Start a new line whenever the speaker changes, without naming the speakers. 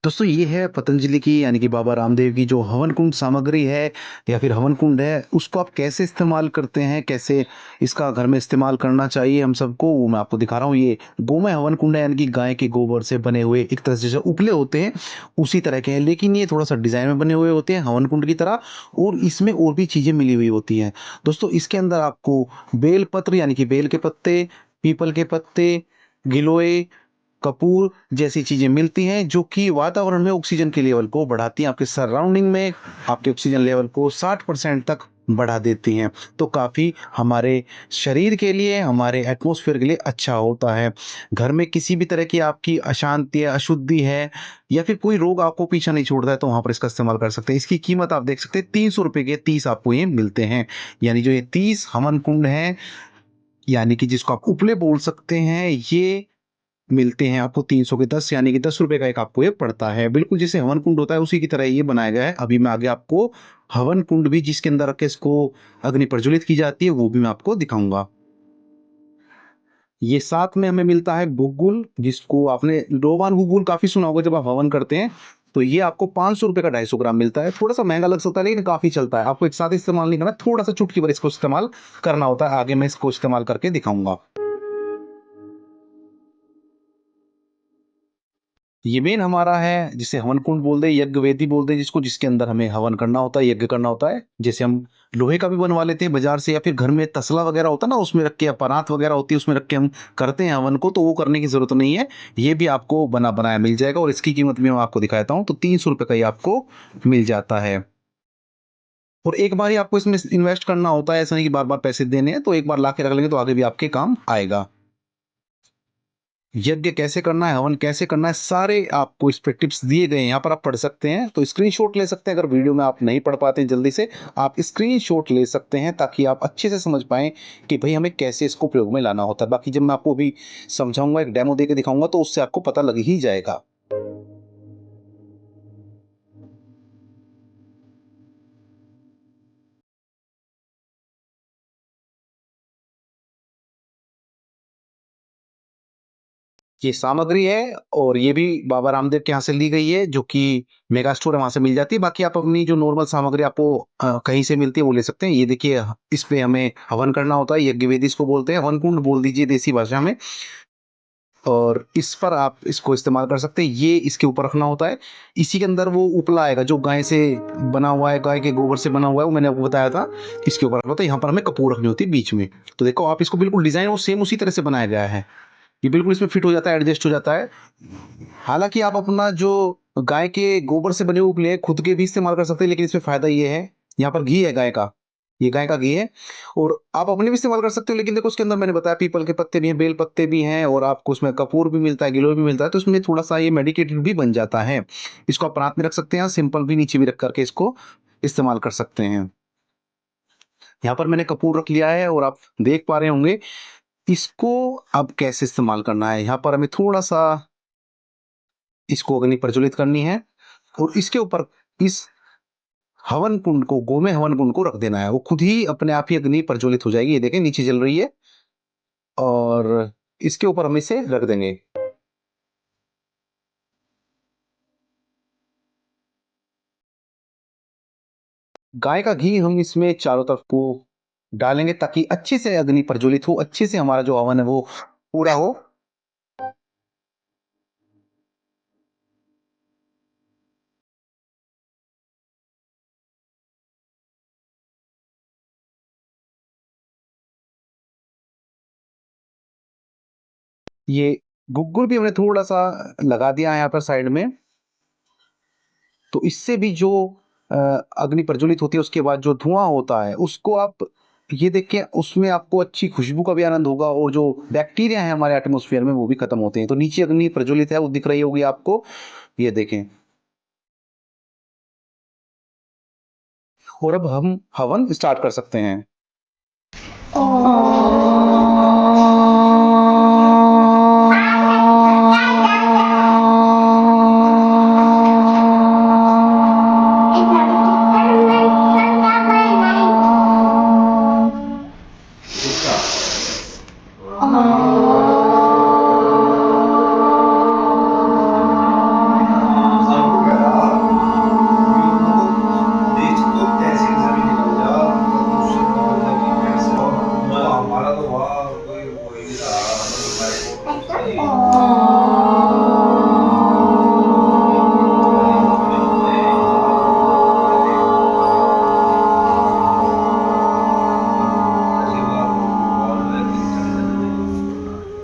दोस्तों ये है पतंजलि की यानी कि बाबा रामदेव की जो हवन कुंड सामग्री है या फिर हवन कुंड है, उसको आप कैसे इस्तेमाल करते हैं, कैसे इसका घर में इस्तेमाल करना चाहिए हम सबको, वो मैं आपको दिखा रहा हूँ। ये गोमय हवन कुंड है यानी कि गाय के गोबर से बने हुए एक तरह से जैसे उपले होते हैं उसी तरह के हैं, लेकिन ये थोड़ा सा डिजाइन में बने हुए होते हैं हवन कुंड की तरह, और इसमें और भी चीजें मिली हुई होती हैं। दोस्तों इसके अंदर आपको बेल पत्र यानी कि बेल के पत्ते, पीपल के पत्ते, गिलोय, कपूर जैसी चीजें मिलती हैं जो कि वातावरण में ऑक्सीजन के लेवल को बढ़ाती हैं, आपके सराउंडिंग में आपके ऑक्सीजन लेवल को 60% तक बढ़ा देती हैं। तो काफ़ी हमारे शरीर के लिए, हमारे एटमॉस्फेयर के लिए अच्छा होता है। घर में किसी भी तरह की आपकी अशांति है, अशुद्धि है या फिर कोई रोग आपको पीछा नहीं छोड़ता है, तो वहाँ पर इसका इस्तेमाल कर सकते हैं। इसकी कीमत आप देख सकते हैं 300 रुपए के 30 आपको ये मिलते हैं। यानी जो ये 30 हवन कुंड हैं, यानी कि जिसको आप उपले बोल सकते हैं, ये मिलते हैं आपको 300 के 10, यानी कि 10 रुपए का एक आपको ये पड़ता है। बिल्कुल जैसे हवन कुंड होता है उसी की तरह ये बनाया गया है। अभी मैं आगे आपको हवन कुंड भी जिसके अंदर रख के इसको अग्नि प्रज्वलित की जाती है वो भी मैं आपको दिखाऊंगा। ये साथ में हमें मिलता है गुगुल, जिसको आपने रोवान गुगुल काफी सुना होगा जब आप हवन करते हैं। तो ये आपको 500 रुपए का 250 ग्राम मिलता है। थोड़ा सा महंगा लग सकता है लेकिन काफी चलता है। आपको एक साथ इस्तेमाल नहीं करना, थोड़ा सा चुटकी भर इसको इस्तेमाल करना होता है। आगे मैं इसको इस्तेमाल करके दिखाऊंगा। ये मेन हमारा है जिसे हवन कुंड बोलते हैं, यज्ञ वेदी बोलते हैं जिसको, जिसके अंदर हमें हवन करना होता है, यज्ञ करना होता है। जैसे हम लोहे का भी बनवा लेते हैं बाजार से, या फिर घर में तसला वगैरह होता है ना, उसमें रख के, या परात वगैरह होती है उसमें रख के हम करते हैं हवन को, तो वो करने की जरूरत नहीं है। ये भी आपको बना बनाया मिल जाएगा, और इसकी कीमत भी मैं आपको दिखाता हूँ। तो 300 रुपये का ही आपको मिल जाता है। और एक बार ही आपको इसमें इन्वेस्ट करना होता है, ऐसा नहीं कि बार बार पैसे देने हैं। तो एक बार ला के रख लेंगे तो आगे भी आपके काम आएगा। यज्ञ कैसे करना है, हवन कैसे करना है, सारे आपको इस पे टिप्स दिए गए हैं। यहाँ पर आप पढ़ सकते हैं, तो स्क्रीनशॉट ले सकते हैं। अगर वीडियो में आप नहीं पढ़ पाते जल्दी से, आप स्क्रीनशॉट ले सकते हैं ताकि आप अच्छे से समझ पाएं कि भाई हमें कैसे इसको प्रयोग में लाना होता है। बाकी जब मैं आपको अभी समझाऊंगा, एक डेमो दे के दिखाऊंगा, तो उससे आपको पता लग ही जाएगा। ये सामग्री है, और ये भी बाबा रामदेव के यहाँ से ली गई है, जो कि मेगा स्टोर है वहां से मिल जाती है। बाकी आप अपनी जो नॉर्मल सामग्री आपको कहीं से मिलती है वो ले सकते हैं। ये देखिए, इस पे हमें हवन करना होता है, यज्ञ वेदी इसको बोलते हैं, हवन कुंड बोल दीजिए देसी भाषा में। और इस पर आप इसको इस्तेमाल कर सकते हैं। ये इसके ऊपर रखना होता है। इसी के अंदर वो उपला आएगा जो गाय से बना हुआ है, गाय के गोबर से बना हुआ है, वो मैंने आपको बताया था। इसके ऊपर रखना होता है। यहाँ पर हमें कपूर रखनी होती है बीच में। तो देखो आप इसको, बिल्कुल डिजाइन वो सेम उसी तरह से बनाया गया है। ये बिल्कुल इसमें फिट हो जाता है, एडजस्ट हो जाता है। हालांकि आप अपना जो गाय के गोबर से बने हुए उपले खुद के भी इस्तेमाल कर सकते हैं, लेकिन इसमें फायदा ये है, यहाँ पर घी है गाय का, ये गाय का घी है। और आप अपने भी इस्तेमाल कर सकते हो, लेकिन देखो उसके अंदर मैंने बताया पीपल के पत्ते भी हैं, बेल पत्ते भी हैं, और आपको उसमें कपूर भी मिलता है, गिलोय भी मिलता है। तो उसमें थोड़ा सा ये मेडिकेटेड भी बन जाता है। इसको आप प्रांत में रख सकते हैं, सिंपल भी नीचे भी रख करके इसको इस्तेमाल कर सकते हैं। यहाँ पर मैंने कपूर रख लिया है और आप देख पा रहे होंगे। इसको अब कैसे इस्तेमाल करना है, यहाँ पर हमें थोड़ा सा इसको अग्नि प्रज्वलित करनी है, और इसके ऊपर इस हवन कुंड को, गोमे हवन कुंड को रख देना है। वो खुद ही अपने आप ही अग्नि प्रज्वलित हो जाएगी। ये देखें नीचे जल रही है, और इसके ऊपर हम इसे रख देंगे। गाय का घी हम इसमें चारों तरफ को डालेंगे ताकि अच्छे से अग्नि प्रज्वलित हो, अच्छे से हमारा जो हवन है वो पूरा हो। ये गुग्गुल भी हमने थोड़ा सा लगा दिया है यहाँ पर साइड में। तो इससे भी जो अ, अग्नि प्रज्वलित होती है उसके बाद जो धुआं होता है उसको आप ये देख के, उसमें आपको अच्छी खुशबू का भी आनंद होगा, और जो बैक्टीरिया है हमारे एटमॉस्फेयर में वो भी खत्म होते हैं। तो नीचे अग्नि प्रज्वलित है वो दिख रही होगी आपको, ये देखें। और अब हम हवन स्टार्ट कर सकते हैं।